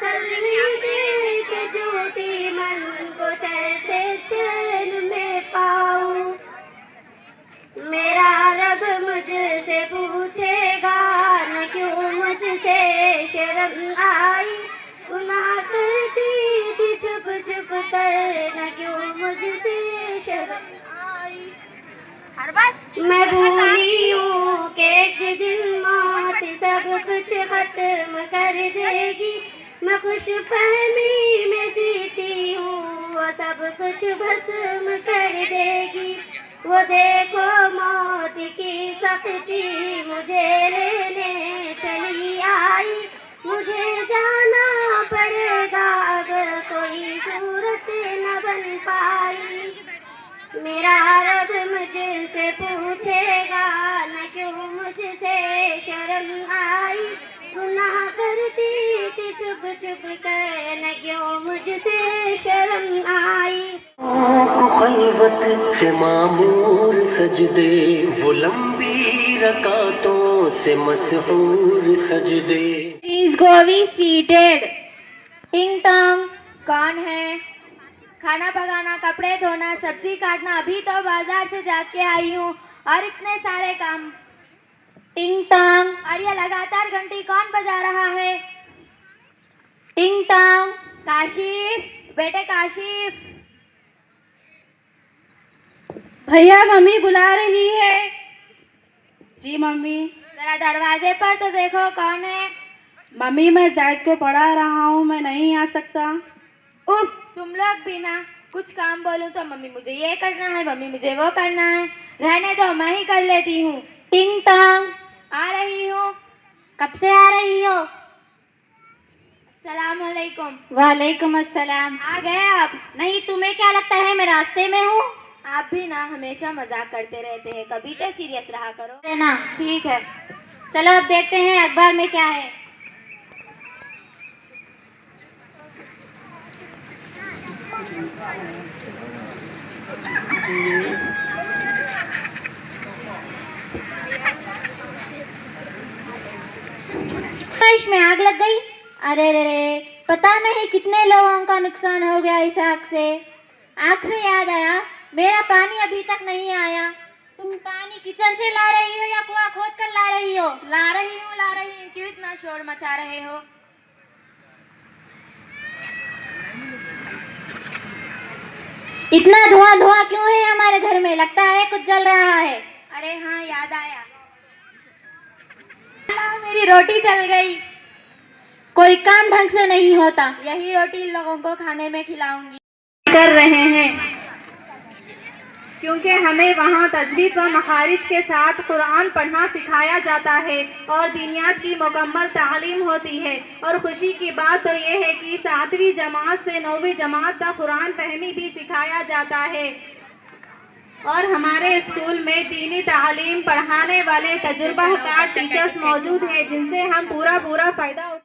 तसल्ली के झूठी मन को चलते चैन में पाऊं। मेरा रब मुझसे पूछेगा न क्यों मुझसे शर्म आई। गुनाह करती थी छुप छुप कर न क्यों मुझसे शर्म आई। मैं भूली हूँ कि एक दिन मौत सब कुछ खत्म कर देगी। मैं खुश फहमी में जीती हूँ वो सब कुछ भस्म कर देगी। वो देखो मौत की सख्ती मुझे लेने चली आई। मुझे जाना पड़ेगा अब कोई सूरत न बन पाई। मेरा रब मुझसे पूछेगा न क्यों मुझसे शर्म आई। गुनाह करती थी चुप चुप कर न क्यों मुझसे शर्म आई। को खलवत से मामूर सजदे, वो लंबी रकातों से मशहूर सजदे। Is Govi seated? टिंग टॉन्ग। कौन है? खाना पकाना, कपड़े धोना, सब्जी काटना, अभी तो बाजार से जाके आई हूँ और इतने सारे काम। टिंग टॉन्ग। और ये लगातार घंटी कौन बजा रहा है? टिंग टॉन्ग। काशिफ, बेटे काशिफ। भैया मम्मी बुला रही है। जी मम्मी। जरा दरवाजे पर तो देखो कौन है। मम्मी मैं जैद को पढ़ा रहा हूँ, मैं नहीं आ सकता। उफ, तुम लोग भी ना, कुछ काम बोलूं तो मम्मी मुझे ये करना है, मम्मी मुझे वो करना है। रहने दो, मैं ही कर लेती हूँ। टिंग टॉन्ग। आ रही हूँ। कब से आ रही हो? अस्सलाम वालेकुम। वालेकुम अस्सलाम। आ गए आप? नहीं, तुम्हें क्या लगता है मैं रास्ते में हूँ? आप भी ना हमेशा मजाक करते रहते हैं, कभी तो सीरियस रहा करो ना। ठीक है, चलो अब देखते हैं अखबार में क्या है। बारिश में आग लग गई। अरे रे रे, पता नहीं कितने लोगों का नुकसान हो गया इस आग से। आग से याद आया, मेरा पानी अभी तक नहीं आया। तुम पानी किचन से ला रही हो या कुआं खोद कर ला रही हो? ला रही हूँ। क्यों इतना शोर मचा रहे हो? इतना धुआं धुआं क्यों है हमारे घर में? लगता है कुछ जल रहा है। अरे हाँ, याद आया, मेरी रोटी जल गई। कोई काम ढंग से नहीं होता। यही रोटी लोगों को खाने में खिलाऊंगी। कर रहे हैं क्योंकि हमें वहाँ तजवीद व मखारिज के साथ कुरान पढ़ना सिखाया जाता है और दीनियात की मुकम्मल तालीम होती है। और खुशी की बात तो ये है कि 7वीं जमात से 9वीं जमात तक कुरान फहमी भी सिखाया जाता है। और हमारे स्कूल में दीनी तालीम पढ़ाने वाले तजुर्बाकार टीचर्स मौजूद हैं जिनसे हम पूरा फायदा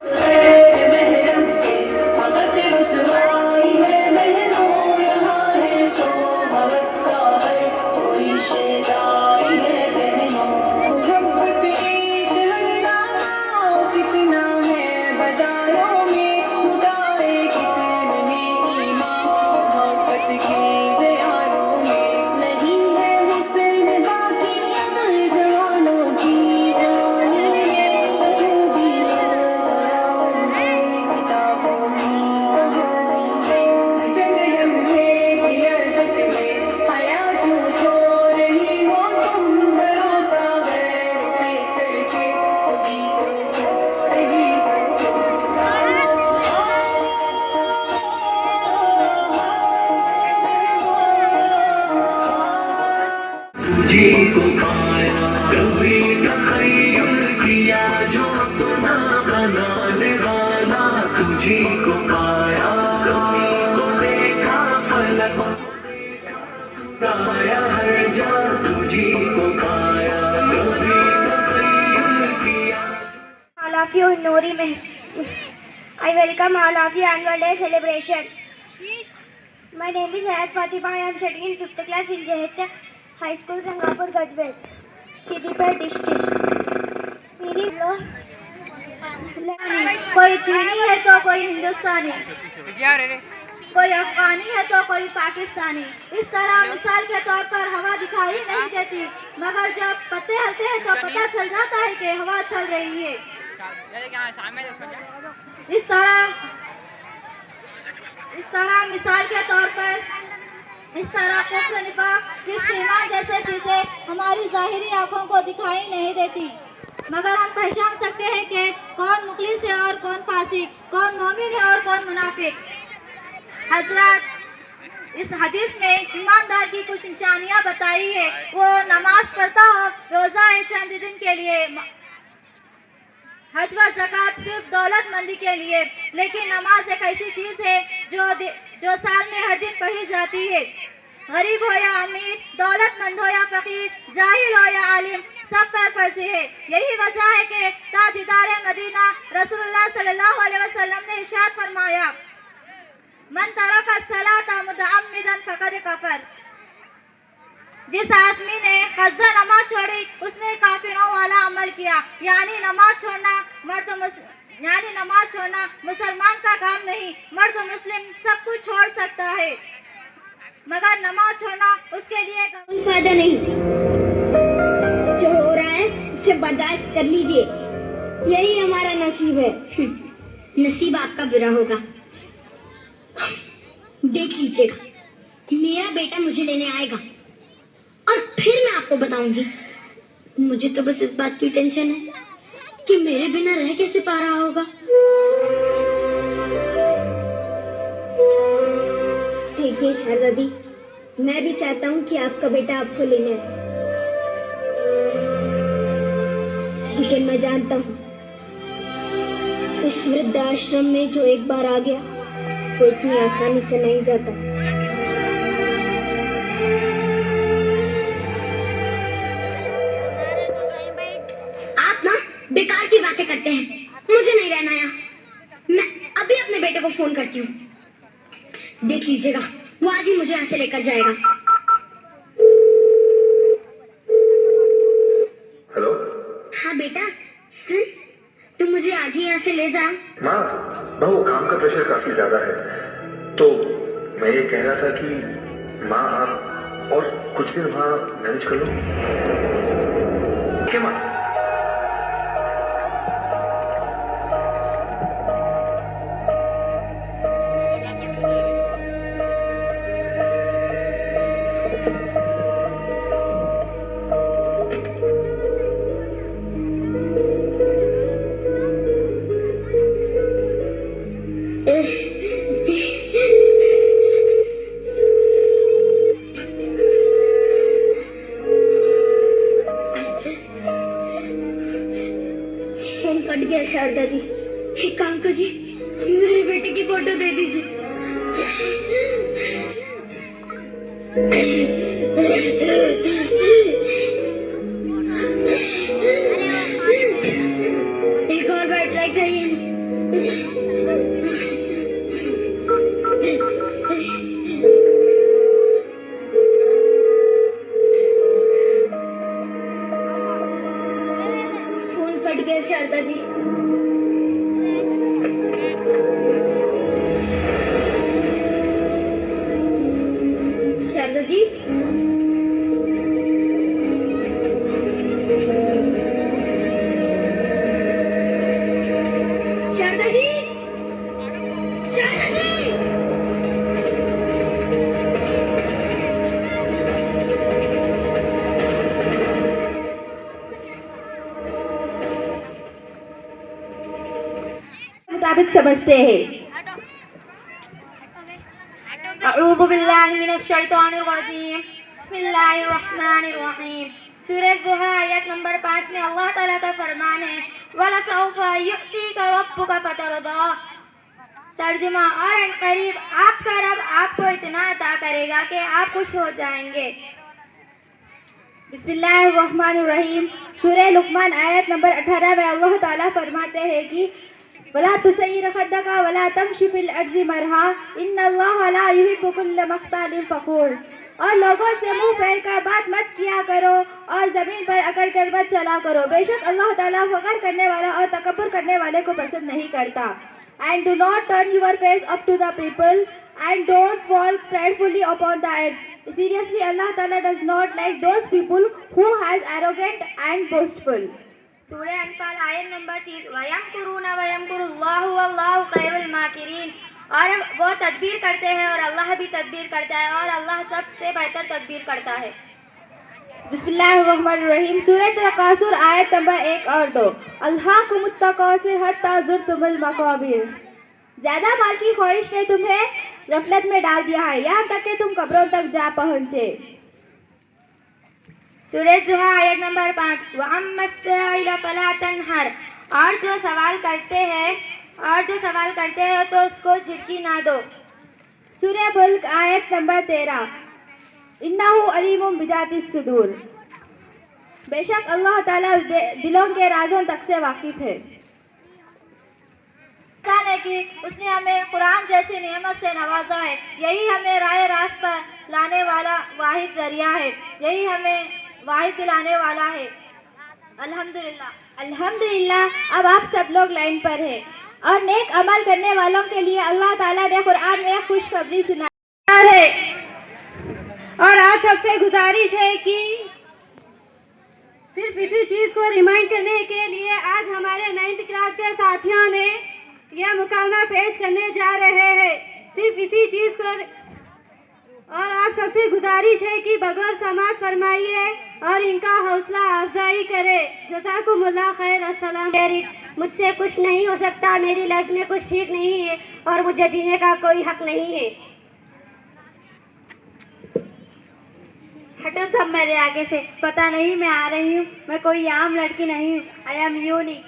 तुझी को पाया, कभी तखय्युल किया जो अपना बनाने वाला। तुझी को पाया, सभी को देखा, फलक गाया हर जा। तुझी को पाया, कभी तखय्युल किया। All of you in Noori में I welcome all of you annual day celebration. My name is Hayat Fatima. I am studying in 5th class in JH High School, Sangapur, Gajbel, Siddipet district. मेरी कोई चीनी है तो कोई हिंदुस्तानी, कोई अफगानी है तो कोई पाकिस्तानी। इस तरह मिसाल के तौर पर हवा दिखाई नहीं देती, मगर जब पत्ते हलते हैं तो पता चल जाता है कि हवा चल रही है। इस तरह मिसाल के तौर पर इस तरह कुफ्र, निफाक, फिस्क, ईमान जैसे चीजें हमारी जाहिरी आंखों को दिखाई नहीं देती, मगर हम पहचान सकते हैं कि कौन मुखलिस है और कौन फासिक, कौन मोमिन है और कौन मुनाफिक। हजरत, इस हदीस में ईमानदार की कुछ निशानियां बताई है। वो नमाज पढ़ता हो, रोजा है चंद दिन के लिए, हज व ज़कात सिर्फ दौलतमंदी के लिए, लेकिन नमाज एक ऐसी चीज है जो साल में हर दिन पढ़ी जाती है। गरीब हो या अमीर, दौलतमंद हो या फकीर, जाहिल हो या आलिम, सब पर फर्ज है। यही वजह है कि ताजदार मदीना रसूलुल्लाह सल्लल्लाहु अलैहि वसल्लम ने इरशाद फरमाया, मन तरका सलाता मुतअम्मिदन फक़द कफ़र। जिस आदमी ने कस्दन नमाज छोड़ी उसने काफिरों वाला अमल किया। यानी नमाज छोड़ना मुसलमान का काम नहीं, मर्द मुस्लिम सब कुछ छोड़ सकता है, मगर नमाज छोड़ना उसके लिए कोई फायदा नहीं। जो हो रहा है उसे बर्दाश्त कर लीजिए, यही हमारा नसीब है। नसीब आपका बुरा होगा। देख लीजिएगा, मेरा बेटा मुझे लेने आएगा और फिर मैं आपको बताऊंगी। मुझे तो बस इस बात की टेंशन है कि मेरे बिना रह कैसे पा रहा होगा। देखिए शहजादी, मैं भी चाहता हूँ कि आपका बेटा आपको लेने आए, लेकिन मैं जानता हूँ इस वृद्धाश्रम में जो एक बार आ गया वो इतनी आसानी से नहीं जाता। आप ना बेकार की बातें करते हैं, मुझे नहीं रहना यहाँ। मैं अभी अपने बेटे को फोन करती हूँ। देख लीजिएगा, वो आज ही मुझे यहाँ से लेकर जाएगा। हेलो। हाँ बेटा, सुन, तुम मुझे आज ही यहाँ से ले जा। माँ, बहू, काम का प्रेशर काफी ज्यादा है, तो मैं ये कह रहा था कि माँ आप और कुछ दिन वहाँ मैनेज कर लो। क्या माँ? फोन कट गया। शारदा दी, एक काम करिए, मेरे बेटे की फोटो दे दीजिए। एक और बार ट्राई करिए। फोन कट गया शारदा जी। शारदा जी, शारदा जी, शारदा जी। मुताबिक समझते हैं। अऊज़ु बिल्लाहि मिनश शैतानिर रजीम। बिस्मिल्लाहिर रहमानिर रहीम। सूरह ज़ुहा आयत नंबर 5 में अल्लाह ताला का फरमान है, वलसौफ़ा युअतीका रब्बुका फतरदा। तर्जुमा, और अनकरीब आपका रब आपको इतना अता करेगा कि आप खुश हो जाएंगे। बिस्मिल्लाहिर रहमानिर रहीम। सूरह लुक़मान आयत नंबर 18 में अल्लाह ताला फरमाते हैं कि वला तुसय्यिर खद्दका वला तमशी फिल अर्ज़ि मरहा इन्नल्लाहा ला युहिब्बु कुल्ला मुख्तालिन फ़ख़ूर। और लोगों से मुंह फेर कर बात मत किया करो और जमीन पर अकड़ कर मत चला करो। बेशक अल्लाह ताला फखर करने वाला और तकब्बुर करने वाले को पसंद नहीं करता। And do not turn your face up to the people and don't walk pridefully upon the earth. Seriously, Allah Ta'ala does not like those people who has arrogant and boastful. सूरह अनफाल आयत नंबर 30 वयमकुरूना वयमकुरुल्लाहु वल्लाहु खैरुल माकिरीन। और वो तदबीर करते हैं और अल्लाह भी तदबीर करता है और अल्लाह सबसे बेहतर तदबीर करता है। बिस्मिल्लाहिर्रहमानिर्रहीम सूरह तकासुर आयत नंबर 1 और 2 अल्हाकुमुत तकासुर हत्ता ज़ुरतुमुल मकाबिर। ज्यादा माल की ख्वाहिश ने तुम्हें गफलत में डाल दिया है, यहाँ तक कि तुम कब्रों तक जा पहुँचे। सूरह जुहा आयत नंबर 5 वअम्मस्साइल फला तनहर। और जो सवाल करते हैं तो उसको झिड़की ना दो। सूरह मुल्क आयत नंबर 13 इन्नहु अलीमुम बिजातिस सुदूर। बेशक अल्लाह ताला दिलों के राजों तक से वाकिफ है। है कि उसने हमें कुरान जैसी नेमत से नवाजा है। यही हमें राह रास्त पर लाने वाला वाहिद जरिया है, यही हमें वाहिद दिलाने वाला है। अल्हम्दुलिल्लाह अल्हम्दुलिल्लाह। अब आप सब लोग लाइन पर हैं और नेक अमल करने वालों के लिए अल्लाह ताला ने कुरान में खुशखबरी सुनाई है। और आप सबसे गुजारिश है कि सिर्फ इसी चीज़ को रिमाइंड करने के लिए आज हमारे 9th क्लास के साथियों ने यह मुकाबला पेश करने जा रहे हैं। सिर्फ इसी चीज़ को और आप सबसे गुजारिश है कि बगैर समाज फरमाइए और इनका हौसला अफजाई करे। जज़ाकुमुल्लाह खैर। अस्सलाम। मुझसे कुछ नहीं हो सकता, मेरी लाइफ में कुछ ठीक नहीं है और मुझे जीने का कोई हक नहीं है। हटो सब मेरे आगे से, पता नहीं मैं आ रही हूँ, मैं कोई आम लड़की नहीं हूँ। I am unique.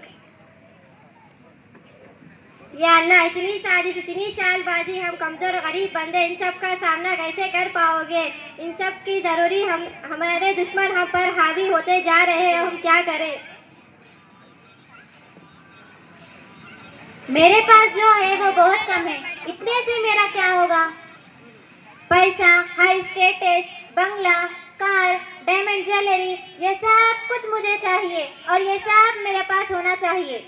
या अल्लाह, इतनी साजिश, इतनी चालबाजी, हम कमज़ोर गरीब बंदे इन सब का सामना कैसे कर पाओगे? इन सब की ज़रूरी हमारे दुश्मन हम पर हावी होते जा रहे हैं, हम क्या करें? मेरे पास जो है वो बहुत कम है, इतने से मेरा क्या होगा? पैसा, हाई स्टेटस, बंगला, कार, डायमंड ज्वेलरी, ये सब कुछ मुझे चाहिए और ये सब मेरे पास होना चाहिए।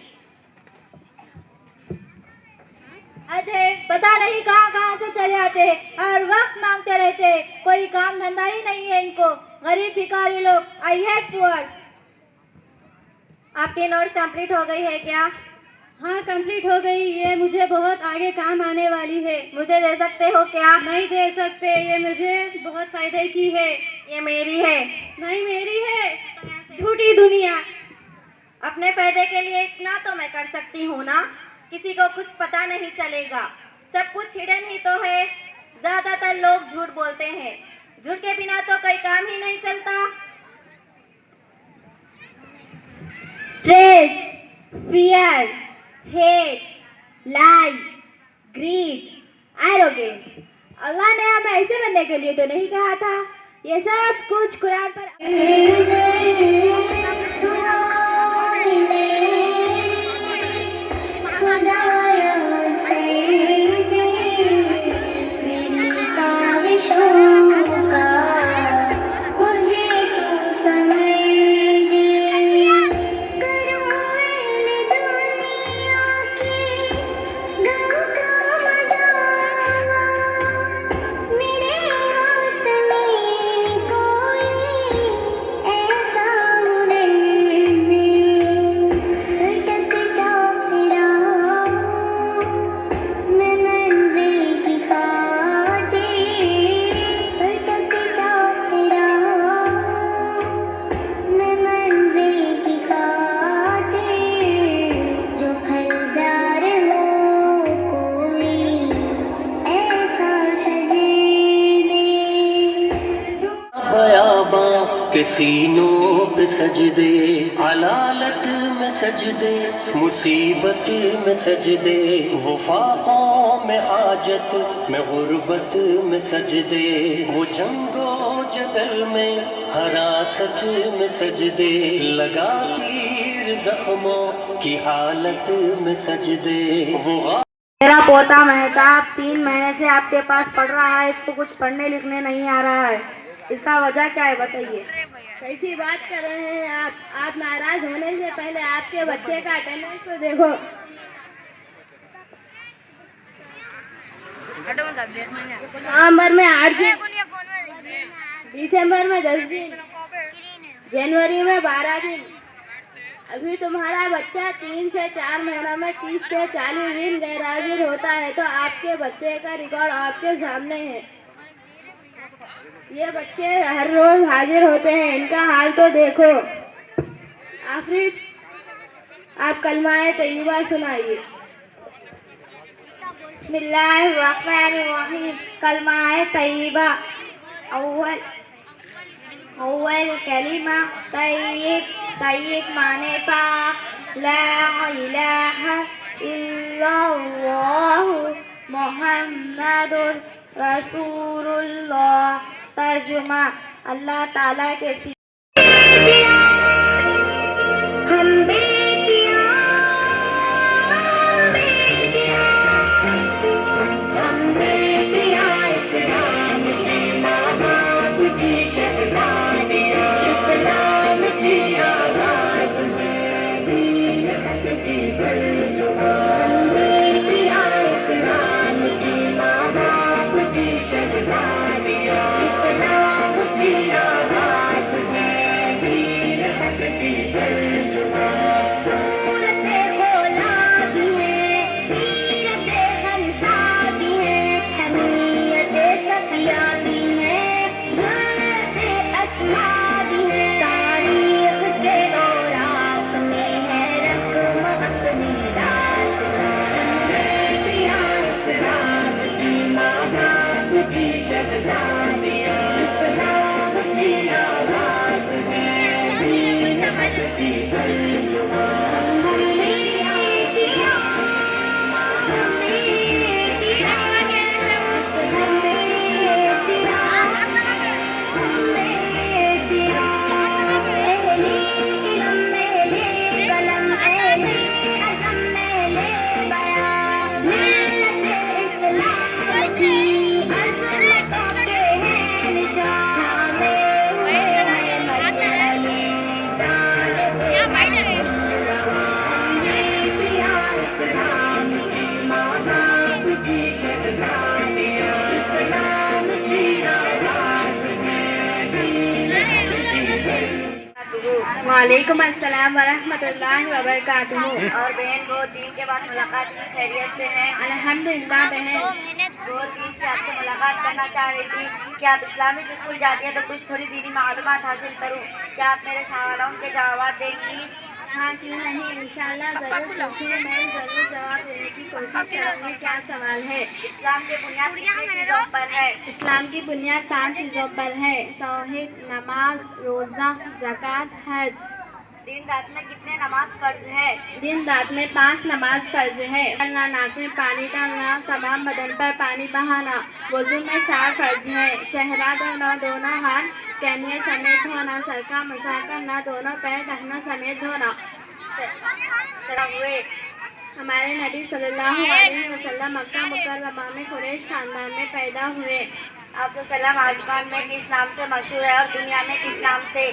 अरे पता नहीं कहाँ से चले आते हैं और वक्त मांगते रहते हैं, कोई काम धंधा ही नहीं है इनको। गरीब भिखारी लोग। I hate poor. आपकी नोट्स कंप्लीट हो गई है क्या? हाँ कंप्लीट हो गई, ये मुझे बहुत आगे काम आने वाली है। मुझे दे सकते हो क्या? नहीं दे सकते, ये मुझे बहुत फायदे की है। ये मेरी है। नहीं मेरी है। झूठी दुनिया। अपने फायदे के लिए इतना तो मैं कर सकती हूँ ना, किसी को कुछ पता नहीं चलेगा। सब कुछ हिडन ही तो है। ज्यादातर लोग झूठ बोलते हैं, झूठ के बिना तो कोई काम ही नहीं चलता। स्ट्रेस, फियर, हेट, लाई, ग्रीड, एरोगेंस। अल्लाह ने हमें ऐसे बनने के लिए तो नहीं कहा था। ये सब कुछ कुरान पर के सीनों पे सजदे, अलालत में सजदे, मुसीबत में सजदे, वो फाकों में हाजत में गुर्बत में सजदे, वो जंगो जदल में हरासत में सजदे, लगा तीर जख्मों की हालत में सजदे, वो मेरा पोता महताब 3 महीने से आपके पास पढ़ रहा है, इसको कुछ पढ़ने लिखने नहीं आ रहा है। इसका वजह क्या है बताइए। कैसी बात कर रहे हैं आप नाराज होने से पहले आपके बच्चे का अटेंडेंस तो देखो। नवंबर में 8 दिन, दिसंबर में 10 दिन, जनवरी में 12 दिन। अभी तुम्हारा बच्चा 3 से 4 महीनों में 30 से 40 दिन गैरहाजिर होता है, तो आपके बच्चे का रिकॉर्ड आपके सामने है। ये बच्चे हर रोज हाजिर होते हैं, इनका हाल तो देखो। आखिर आप कलमाए तैयबा सुनाइए। बिस्मिल्लाहिर्रहमानिर्रहीम। कलमाए तैयबा। अव्वल कलिमा तैयब। तैयब माने पाक। ला इलाहा इल्लल्लाह मुहम्मदुर रसूलुल्लाह। तर्जुमा, अल्लाह ताला के वालेकुम अस्सलाम वरहमतुल्लाहि वबरकातुहू। और बहन वो दिन के बाद मुलाकात की खैरियत से है? अल्हम्दुलिल्लाह बहन। 2 दिन से आपसे मुलाकात करना चाह रही थी कि आप इस्लामिक स्कूल जाती हैं तो कुछ थोड़ी दीनी मालूमात हासिल करूँ। क्या आप मेरे सवालों के जवाब देंगी? हाँ क्यों नहीं, इंशाल्लाह ज़रूर पूछिए, मैं ज़रूर जवाब देने की कोशिश करूँगी। क्या सवाल है? इस्लाम की बुनियाद कितनी चीज़ों पर है? इस्लाम की बुनियाद 5 चीज़ों पर है। तौहीद, नमाज, रोज़ा, ज़कात, हज। दिन रात में कितने नमाज फ़र्ज है? दिन रात में 5 नमाज फ़र्ज है। ना नाक में पानी डालना, तमाम बदन पर पानी बहाना। वज़ू में 4 फ़र्ज है। चेहरा धोना, दोनों हाथ कहनिया समेत धोना, सर का मसा करना, दोनों पैर ढकना समेत धोना। हुए हमारे नबी सल्लल्लाहु अलैहि वसल्लम मक्का मुकर्रमा में कुरैश खानदान में पैदा हुए। आपका सलाम आसमान में किस नाम से मशहूर है और दुनिया में किस नाम से?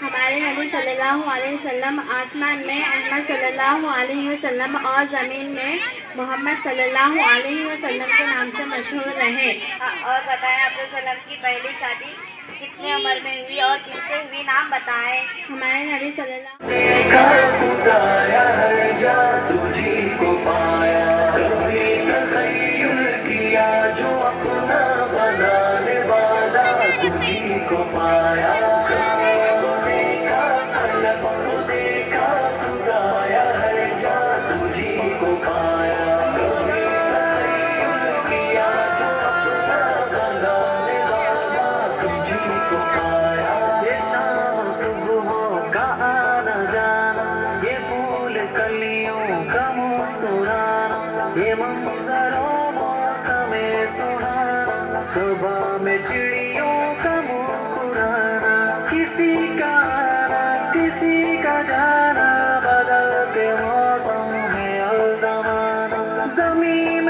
हमारे नबी सल्लल्लाहु अलैहि वसल्लम आसमान में अहमद सल्लल्लाहु अलैहि वसल्लम और ज़मीन में मोहम्मद सल्लल्लाहु अलैहि वसल्लम के नाम से मशहूर रहे। और बताएं आपके सल्लम की पहली शादी कितनी उम्र में हुई और किससे हुई, नाम बताएं। हमारे नबी सल्लल्लाहु सुबह में चिड़ियों का मुस्कुराना, किसी का आना किसी का जाना, बदलते मौसम है और ज़माना। ज़मीन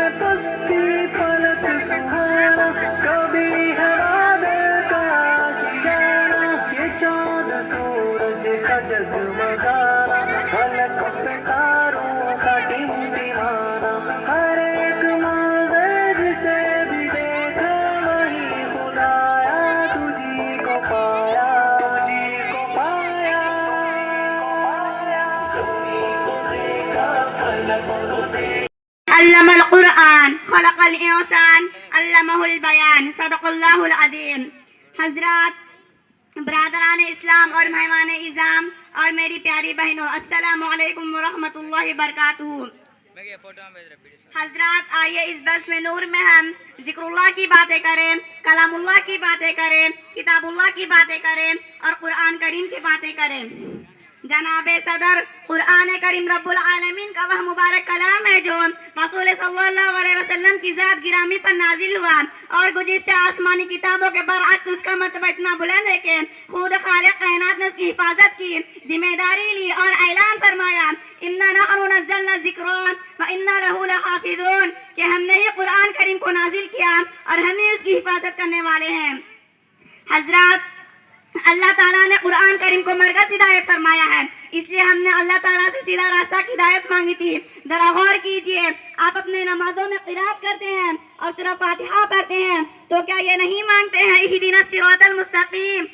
खलक़ल इंसान अल्लमहुल बयान सदक़ल्लाहुल अज़ीम। हज़रात, ब्रादरान इस्लाम और मेहमान इज़ाम और मेरी प्यारी बहनों, अस्सलामु अलैकुम व रहमतुल्लाहि व बरकातुहू। हज़रात, आइए इस बर्स में नूर में हम जिक्रुल्लाह की बातें करें, कलामुल्लाह की बातें करें, किताबुल्लाह की बातें करें और कुरान करीम की बातें करें। जनाबे सदर, कुरान करीम रब्बुल आलमीन का वह मुबारक कलाम है जो रसूल सल्लल्लाहु अलैहि वसल्लम की ज़ात गिरामी पर नाजिल हुआ और गुज़िश्ता आसमानी किताबों के बरअक्स उसका मतलब इतना बुलंद है कि खुद खालिक कायनात ने उसकी हिफाजत की जिम्मेदारी ली और ऐलान फरमाया, इन्ना नहनु नज़्ज़लना ज़िक्रा व इन्ना लहू लहाफ़िज़ून, कि हमने ही कुरान करीम को नाजिल किया और हम ही उसकी हिफाजत करने वाले हैं। हज़रात, अल्लाह ताला ने कुरान करीम को मरकज़ हिदायत फरमाया है, इसलिए हमने अल्लाह ताला से सीधा रास्ता की हिदायत मांगी थी। जरा गौर कीजिए, आप अपने नमाजों में क़िराअत करते हैं और सूरह फातिहा पढ़ते हैं तो क्या ये नहीं मांगते हैं इहदिनस सिरातल मुस्तक़ीम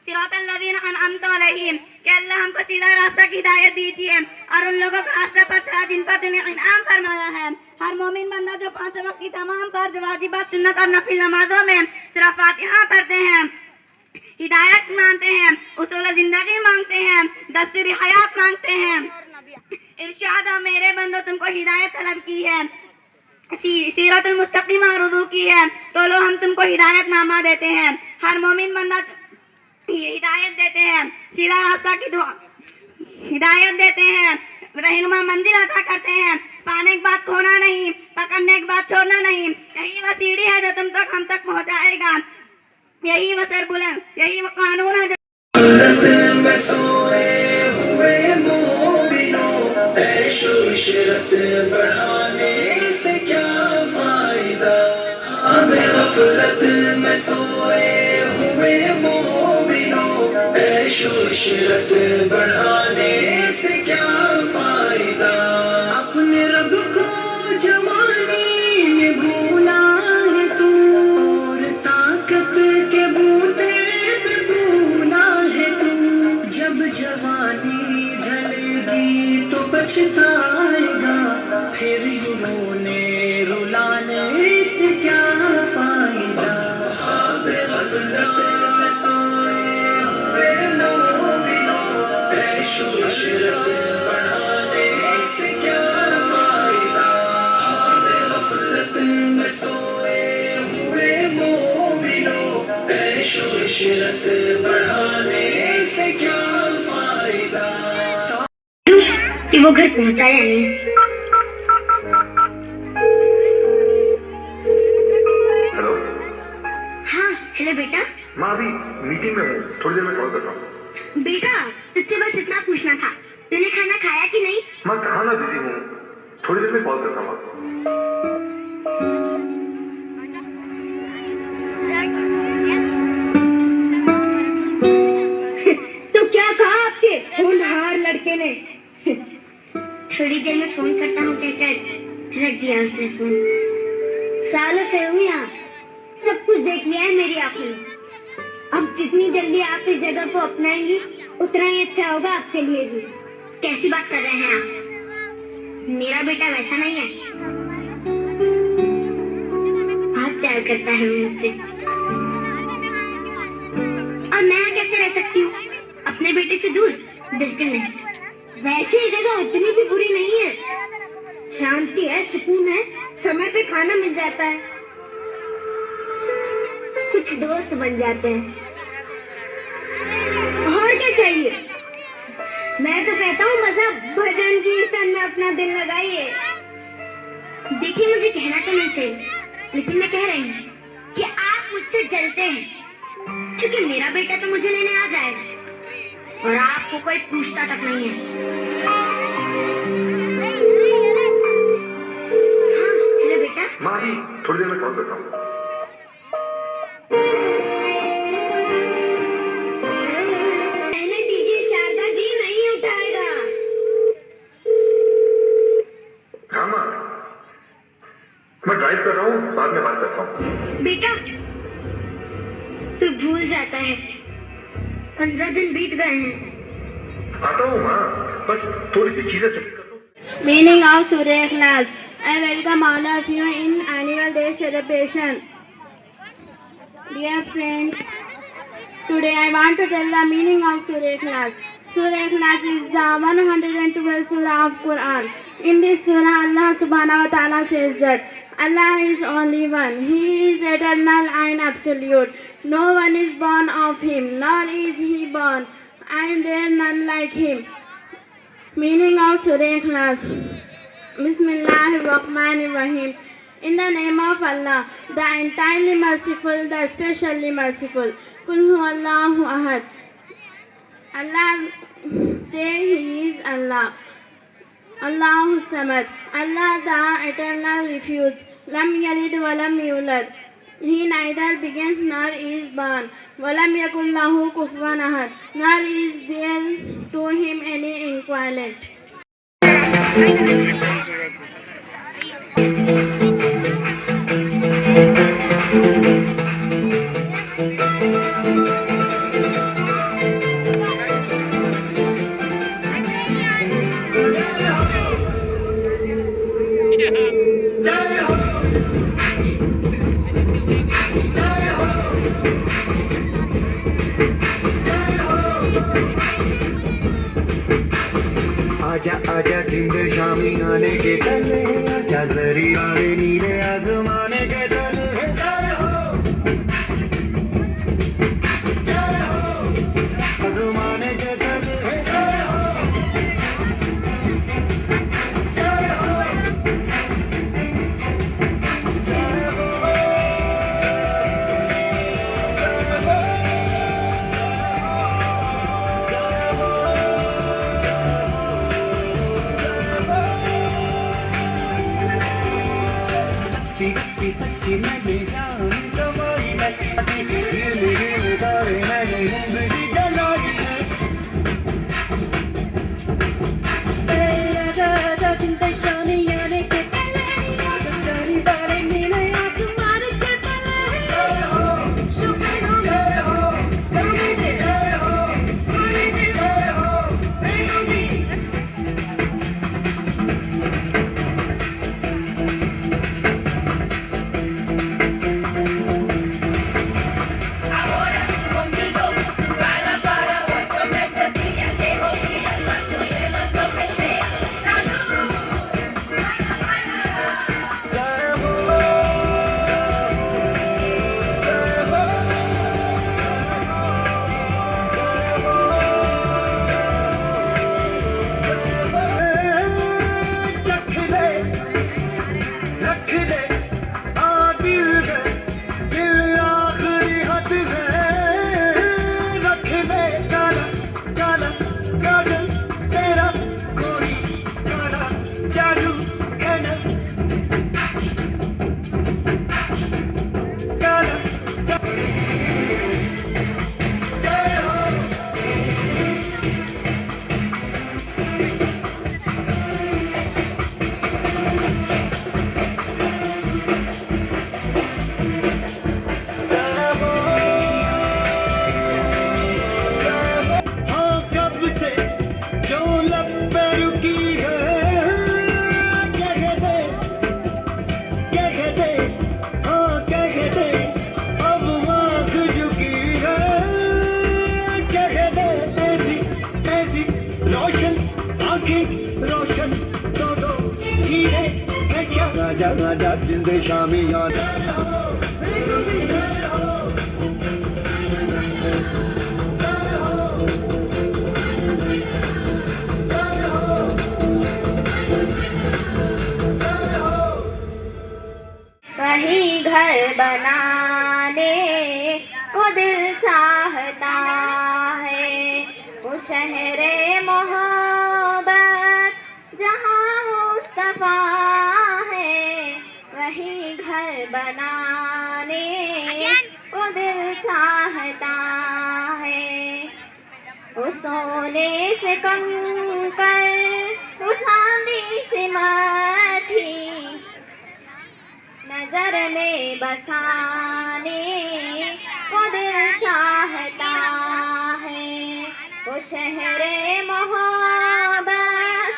सिरातल लज़ीना अनअमता अलैहिम, कि अल्लाह हमको सीधा रास्ता की हिदायत दीजिए और उन लोगों को रास्ते पर चला जिन पर तूने इनाम फरमाया है। हर मोमिन बंदा जो 5 वक्त की तमाम फर्ज, वाजिबात, सुन्नत और नफिल नमाजों में सूरह फातिहा पढ़ते हैं, हिदायत मांगते हैं, उसूल जिंदगी मांगते हैं, दस्तूरी हयात मांगते हैं। इरशाद, मेरे बंदो तुमको हिदायत तलब की है, सीरतुल मुस्तकीम रुजू की है, तो लो हम तुमको हिदायत नामा देते हैं। हर मोमिन बंदा ये हिदायत देते हैं, सीधा रास्ता की दुआ हिदायत देते हैं, रहनुमा मंजिल अता करते हैं, पाने के बाद खोना नहीं, पकड़ने के बाद छोड़ना नहीं। यही वह सीढ़ी है जो तुम तक हम तक पहुँचाएगा, यही वह सरबुलंद, यही वह कानून है जो में सोए हुए मोमिनों, ऐशो इशरत बढ़ाने से क्या फायदा। हमें गफलत में सोए हुए मोमिनों, ऐशो इशरत बढ़ाने से क्या फायदा। अपने रब को जवानी में भूला है तू, और ताकत के बूते पे भूला है तू। जब जवानी ढलेगी तो पछताएगा, फिर यूं रोने रुलाने से क्या फायदा। गफलत में सोए हुए मोमिनों, ऐशो इशरत बढ़ाने से क्या फायदा। गफलत में सोए हुए मोमिनों, ऐशो इशरत बढ़ाने से क्या फायदा। कि वो घर पहुंचा या नहीं। हेलो। हाँ, हेलो बेटा। माँ अभी मीटिंग में हूँ, थोड़ी देर में कॉल करता हूँ। बेटा, तुझसे बस इतना पूछना था, तूने खाना खाया कि नहीं? माँ खाना बिजी हूँ, थोड़ी देर में कॉल करता हूँ। तो क्या कहा आपके होनहार लड़के ने? थोड़ी देर में फोन करता हूँ कहकर रख दिया उसने फोन। सालों से हूँ यहाँ, सब कुछ देख लिया है मेरी आंखों ने। अब जितनी जल्दी आप इस जगह को अपनाएंगी उतना ही अच्छा होगा आपके लिए भी। कैसी बात कर रहे हैं आप? मेरा बेटा वैसा नहीं है, बहुत प्यार करता है मुझसे। और मैं कैसे रह सकती हूँ अपने बेटे से दूर? बिल्कुल नहीं। वैसे ये जगह उतनी भी बुरी नहीं है, शांति है, सुकून है, समय पे खाना मिल जाता है, कुछ दोस्त बन जाते हैं, और क्या चाहिए? मैं तो कहता हूँ मजहब, भजन, कीर्तन में अपना दिल लगाइए। देखिए, मुझे कहना तो नहीं चाहिए, लेकिन मैं कह रही हूँ कि आप मुझसे जलते हैं, क्योंकि मेरा बेटा तो मुझे लेने आ जाएगा और आपको कोई पूछता तक नहीं है। हाँ, हेलो बेटा। माँ ही थोड़ी देर में कॉल करता हूँ। कहने दीजिए, शारदा जी नहीं उठाएगा। हाँ माँ, मैं ड्राइव कर रहा हूँ, बाद में बात करता हूँ। बेटा, तू भूल जाता है, 15 दिन बीत गए हैं। आता हूँ माँ, बस थोड़ी सी चीजें सेट कर दो। Meaning of Surah Ikhlas. I welcome all of you in annual day celebration. Dear friends, today I want to tell the meaning of Surah Ikhlas. Surah Ikhlas is the 112th surah of Quran. In this surah, Allah subhanahu wa ta'ala says that Allah is only one. He is eternal and absolute. No one is born of him, nor is he born, and there none like him. Meaning of Surah Ikhlas. Bismillahirrahmanirrahim. In the name of Allah, the entirely merciful, the especially merciful. Kul huwallahu ahad. Allah, say He is Allah. Allahu samad. Allah, the eternal refuge. Lam yalid wa lam yulad. He neither begins nor is born. Walam yakul lahu kufuwan ahad. Nor is there to him any equivalent. आजा आजा जिंद शामी आने के तले आजा जरी वाले नीले आसमाने के तले जय हो आसमाने के तले जय हो जय हो सच्ची सच्ची मैंने जान कमाई है मेरे तारे मैंने जिंदगी जलाई है आजा आजा जिंद शामी आने वही घर बनाने को दिल चाहता है, वो शहरे मोहब्बत जहाँ मुस्तफा है। वही घर बनाने को दिल चाहता है, वो सोने से कंकर, वो चांदी से माटी नजर में बसाने को दिल चाहता है। वो शहरे मोहब्बत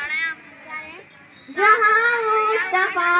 जहाँ मुस्तफा